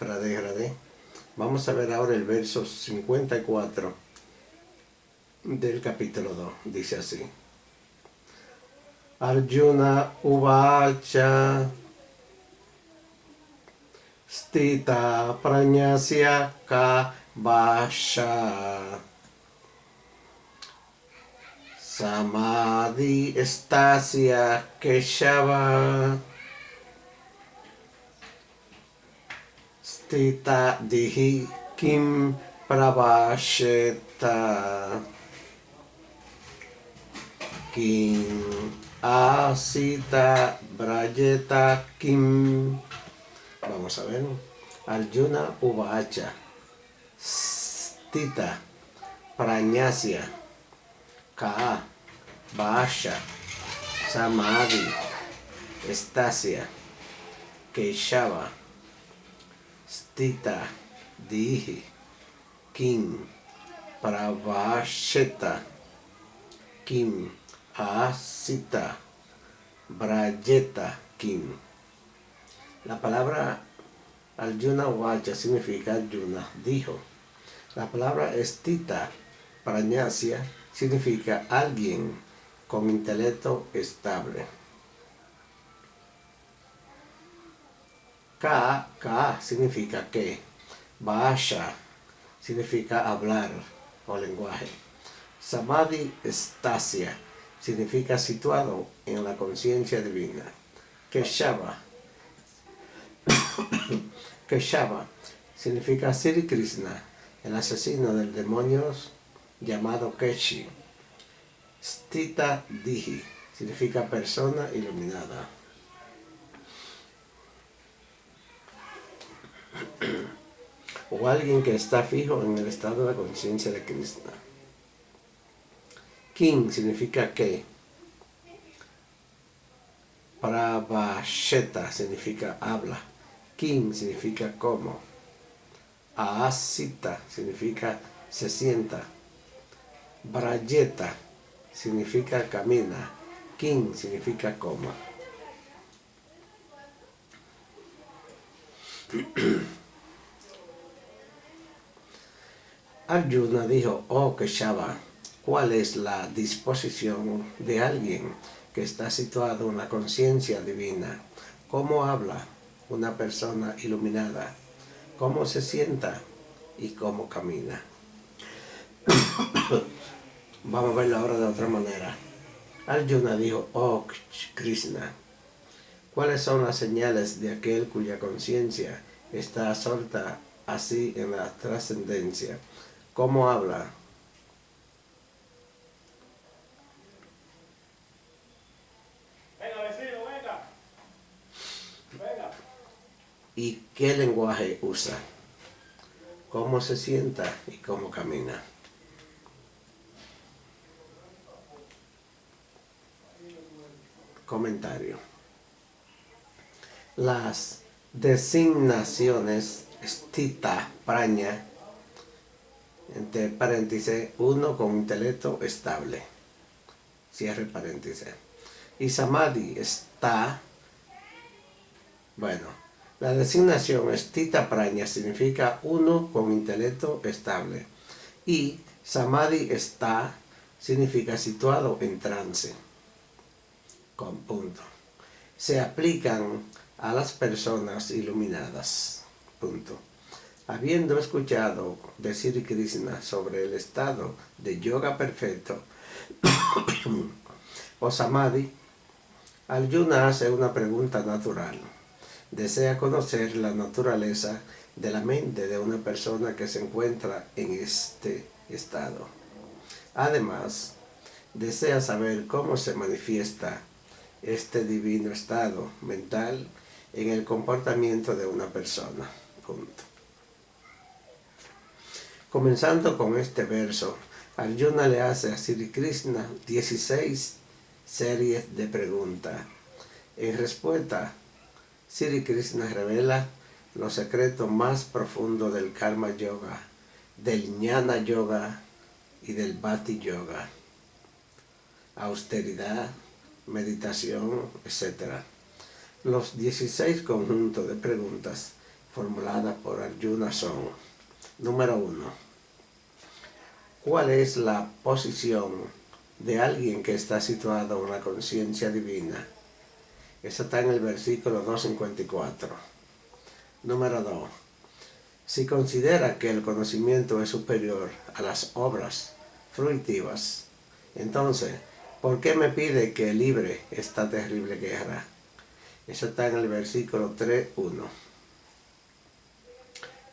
Radhe Radhe. Vamos a ver ahora el verso 54 del capítulo 2. Dice así. Arjuna uvacha stita pranyasya ka vasha samadhi estasya keshava stita dihi kim pravasheta kim asita brajeta kim. Vamos a ver. Arjuna uvacha stita pranyasya ka vasha samadhi estasya keshava stita dihi kim pravasheta kim asita brajeta kim. La palabra Arjuna Vacha significa Arjuna dijo. La palabra estita pranyasya significa alguien con intelecto estable. Ka significa que. Vasha significa hablar o lenguaje. Samadhi estasya significa situado en la conciencia divina. Keshava significa Sri Krishna, el asesino del demonio llamado Keshi. Stita Dihi significa persona iluminada. O alguien que está fijo en el estado de la conciencia de Krishna. Kim significa que. Pravasheta significa habla. Kim significa cómo. Asita significa se sienta. Brajeta significa camina. Kim significa cómo. Arjuna dijo, oh Keshava, ¿cuál es la disposición de alguien que está situado en la conciencia divina? ¿Cómo habla una persona iluminada? ¿Cómo se sienta y cómo camina? Vamos a verlo ahora de otra manera. Arjuna dijo, oh Krishna, ¿cuáles son las señales de aquel cuya conciencia está absorta así en la trascendencia? ¿Cómo habla? Venga, vecino, venga. Venga. ¿Y qué lenguaje usa? ¿Cómo se sienta y cómo camina? Comentario. Las designaciones stita, praña, entre paréntesis, uno con intelecto estable, cierre paréntesis, y samadhi está, bueno, la designación stita praña significa uno con intelecto estable, y samadhi está significa situado en trance, con punto. Se aplican a las personas iluminadas, punto. Habiendo escuchado de Sri Krishna sobre el estado de yoga perfecto o samadhi, Arjuna hace una pregunta natural. Desea conocer la naturaleza de la mente de una persona que se encuentra en este estado. Además, desea saber cómo se manifiesta este divino estado mental en el comportamiento de una persona. Punto. Comenzando con este verso, Arjuna le hace a Sri Krishna 16 series de preguntas. En respuesta, Sri Krishna revela los secretos más profundos del Karma Yoga, del Jnana Yoga y del Bhakti Yoga. Austeridad, meditación, etc. Los 16 conjuntos de preguntas formulada por Arjuna son: número 1. ¿Cuál es la posición de alguien que está situado en la conciencia divina? Eso está en el versículo 254. Número 2. Si considera que el conocimiento es superior a las obras fruitivas, entonces, ¿por qué me pide que libre esta terrible guerra? Eso está en el versículo 3.1.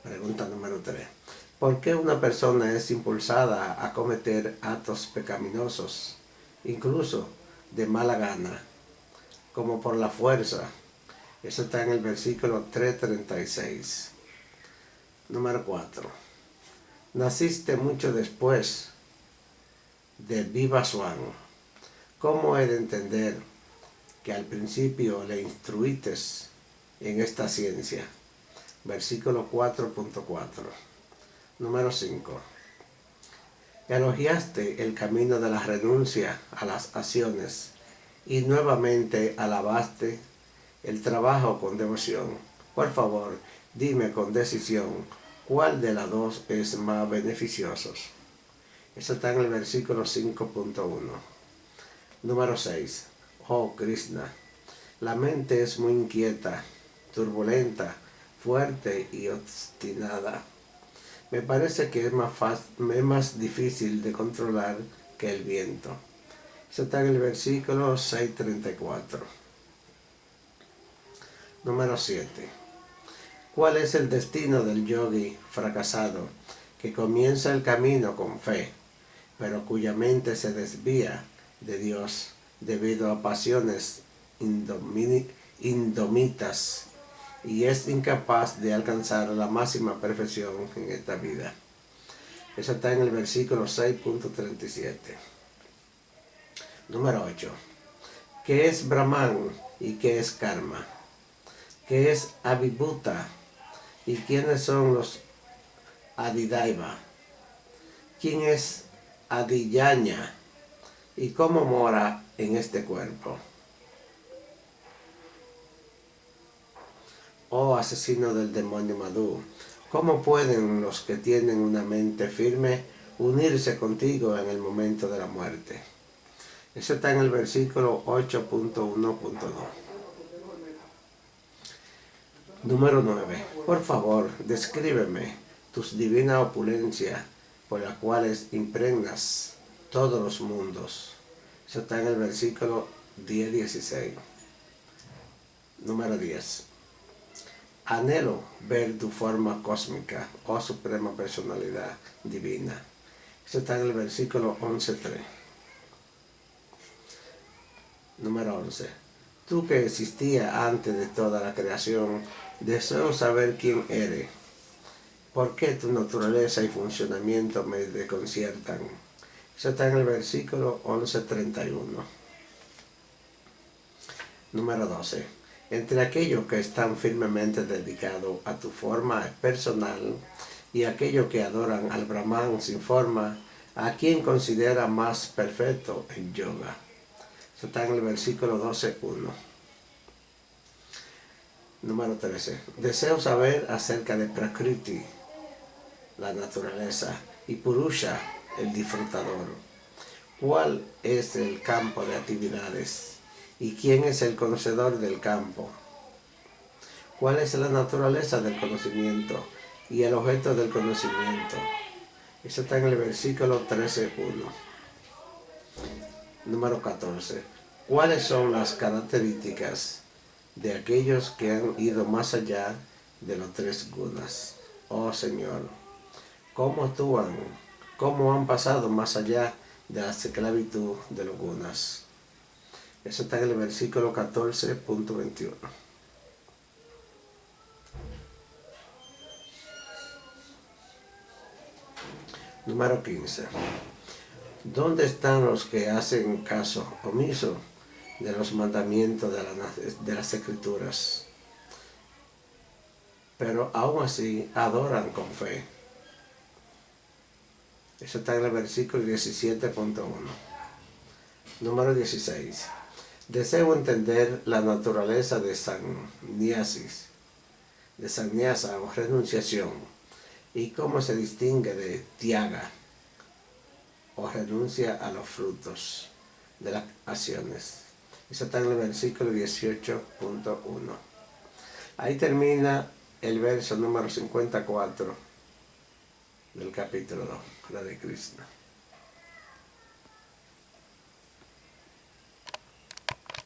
Pregunta número 3. ¿Por qué una persona es impulsada a cometer actos pecaminosos, incluso de mala gana, como por la fuerza? Eso está en el versículo 3.36. Número 4. Naciste mucho después de Vivaswan. ¿Cómo he de entender que al principio le instruiste en esta ciencia? Versículo 4.4. Número 5. Elogiaste el camino de la renuncia a las acciones y nuevamente alabaste el trabajo con devoción. Por favor, dime con decisión cuál de las dos es más beneficioso. Eso está en el versículo 5.1. Número 6. Oh Krishna, la mente es muy inquieta, turbulenta, fuerte y obstinada. Me parece que es más difícil de controlar que el viento. Eso está en el versículo 6.34. Número 7. ¿Cuál es el destino del yogi fracasado que comienza el camino con fe, pero cuya mente se desvía de Dios debido a pasiones indómitas y es incapaz de alcanzar la máxima perfección en esta vida? Eso está en el versículo 6.37. Número 8. ¿Qué es Brahman y qué es Karma? ¿Qué es Abhibhuta y quiénes son los Adidaiva? ¿Quién es Adiyaña y cómo mora en este cuerpo? Oh asesino del demonio Madhu, ¿cómo pueden los que tienen una mente firme unirse contigo en el momento de la muerte? Eso está en el versículo 8.1.2. Número 9. Por favor, descríbeme tus divina opulencia por las cuales impregnas todos los mundos. Eso está en el versículo 10.16. Número 10. Anhelo ver tu forma cósmica, oh suprema personalidad divina. Eso está en el versículo 11.3. Número 11. Tú que existías antes de toda la creación, deseo saber quién eres. ¿Por qué tu naturaleza y funcionamiento me desconciertan? Eso está en el versículo 11.31. Número 12. Entre aquellos que están firmemente dedicados a tu forma personal y aquellos que adoran al Brahman sin forma, ¿a quién considera más perfecto en yoga? Eso está en el versículo 12.1. Número 13. Deseo saber acerca de Prakriti, la naturaleza, y Purusha, el disfrutador. ¿Cuál es el campo de actividades? ¿Y quién es el conocedor del campo? ¿Cuál es la naturaleza del conocimiento y el objeto del conocimiento? Eso está en el versículo 13.1. Número 14. ¿Cuáles son las características de aquellos que han ido más allá de los 3 gunas? Oh Señor, ¿cómo actúan? ¿Cómo han pasado más allá de la esclavitud de los gunas? Eso está en el versículo 14.21. Número 15. ¿Dónde están los que hacen caso omiso de los mandamientos de las Escrituras, pero aún así adoran con fe? Eso está en el versículo 17.1. Número 16. Deseo entender la naturaleza de de sannyasa o renunciación, y cómo se distingue de tyaga o renuncia a los frutos de las acciones. Eso está en el versículo 18.1. Ahí termina el verso número 54 del capítulo 2, Hare Krishna.